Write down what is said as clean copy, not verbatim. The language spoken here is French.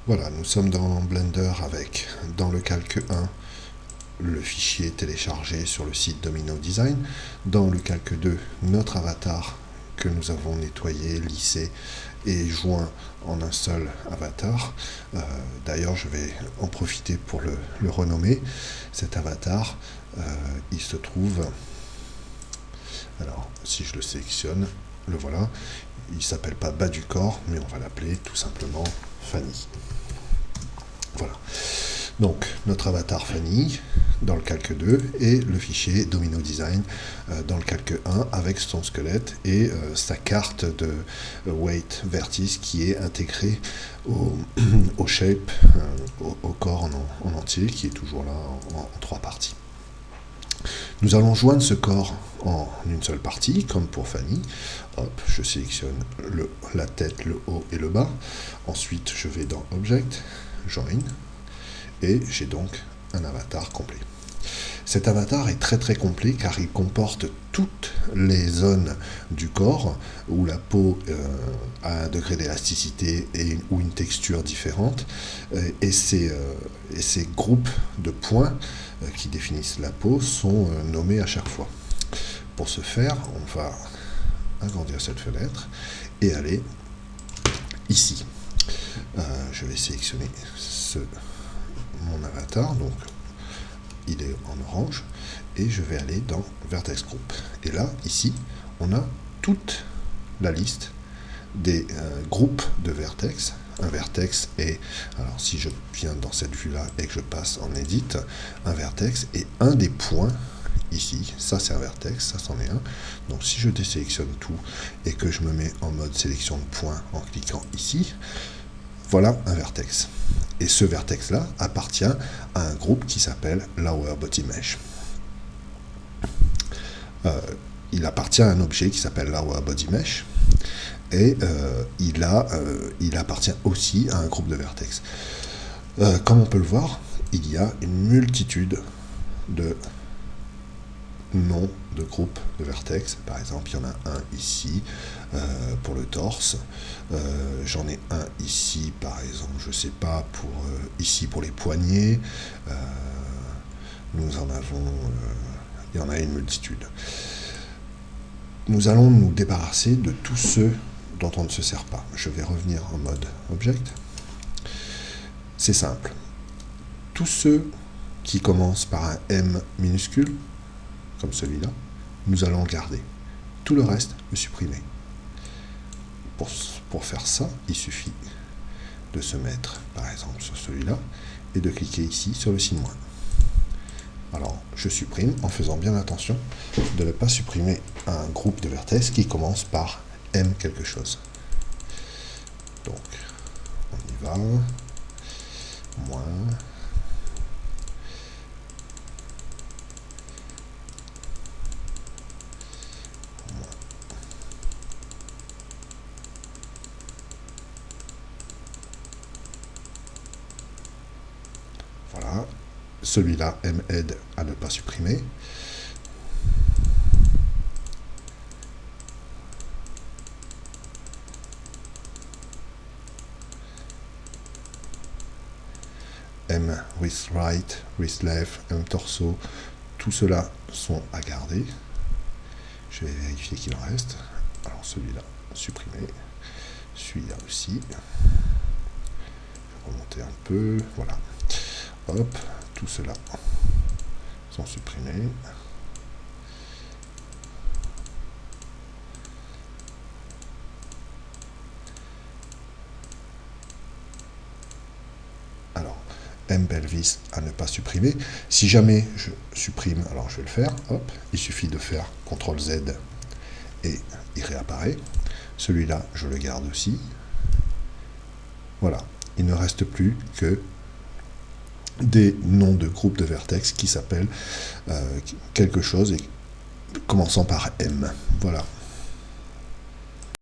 Voilà, nous sommes dans Blender avec, dans le calque 1, le fichier téléchargé sur le site Domino Design. Dans le calque 2, notre avatar que nous avons nettoyé, lissé et joint en un seul avatar. D'ailleurs, je vais en profiter pour le renommer. Cet avatar, il se trouve... Alors, si je le sélectionne, le voilà. Il ne s'appelle pas bas du corps, mais on va l'appeler tout simplement Fanny. Voilà. Donc, notre avatar Fanny dans le calque 2 et le fichier Domino Design dans le calque 1 avec son squelette et sa carte de weight vertice qui est intégrée au shape, au corps en entier, qui est toujours là en 3 parties. Nous allons joindre ce corps en une seule partie, comme pour Fanny. Hop, je sélectionne la tête, le haut et le bas. Ensuite, je vais dans Object, Join, et j'ai donc un avatar complet. Cet avatar est très complet car il comporte toutes les zones du corps où la peau a un degré d'élasticité ou une texture différente et ces groupes de points qui définissent la peau sont nommés à chaque fois. Pour ce faire, on va agrandir cette fenêtre et aller ici. Je vais sélectionner mon avatar, donc il est en orange, et je vais aller dans Vertex Group. Et là, ici, on a toute la liste des groupes de vertex. Un vertex est, alors si je viens dans cette vue-là et que je passe en Edit, un vertex est un des points ici. Ça, c'est un vertex, ça, c'en est un. Donc, si je désélectionne tout et que je me mets en mode sélection de points en cliquant ici, voilà un vertex. Et ce vertex-là appartient à un groupe qui s'appelle Lower Body Mesh. Il appartient à un objet qui s'appelle Lower Body Mesh. Et il appartient aussi à un groupe de vertex. Comme on peut le voir, il y a une multitude de noms de groupes de vertex. Par exemple, il y en a un ici pour le torse. J'en ai un ici, par exemple, je sais pas, ici pour les poignets. Nous en avons, il y en a une multitude. Nous allons nous débarrasser de tous ceux dont on ne se sert pas. Je vais revenir en mode Object. C'est simple. Tous ceux qui commencent par un M minuscule, comme celui-là, nous allons le garder. Tout le reste, le supprimer. Pour faire ça, il suffit de se mettre, par exemple, sur celui-là, et de cliquer ici sur le signe moins. Alors, je supprime en faisant bien attention de ne pas supprimer un groupe de vertex qui commence par M quelque chose. Donc, on y va. Moins. Voilà. Celui-là, M aide à ne pas supprimer. M wrist right, wrist left, M torso, tout cela sont à garder. Je vais vérifier qu'il en reste. Alors celui-là, supprimer. Celui-là aussi. Je vais remonter un peu. Voilà. Hop, tout cela sont supprimés. Alors, M pelvis à ne pas supprimer. Si jamais je supprime, alors je vais le faire. Hop, il suffit de faire CTRL Z et il réapparaît. Celui-là, je le garde aussi. Voilà, il ne reste plus que des noms de groupes de vertex qui s'appellent quelque chose et commençant par M. Voilà.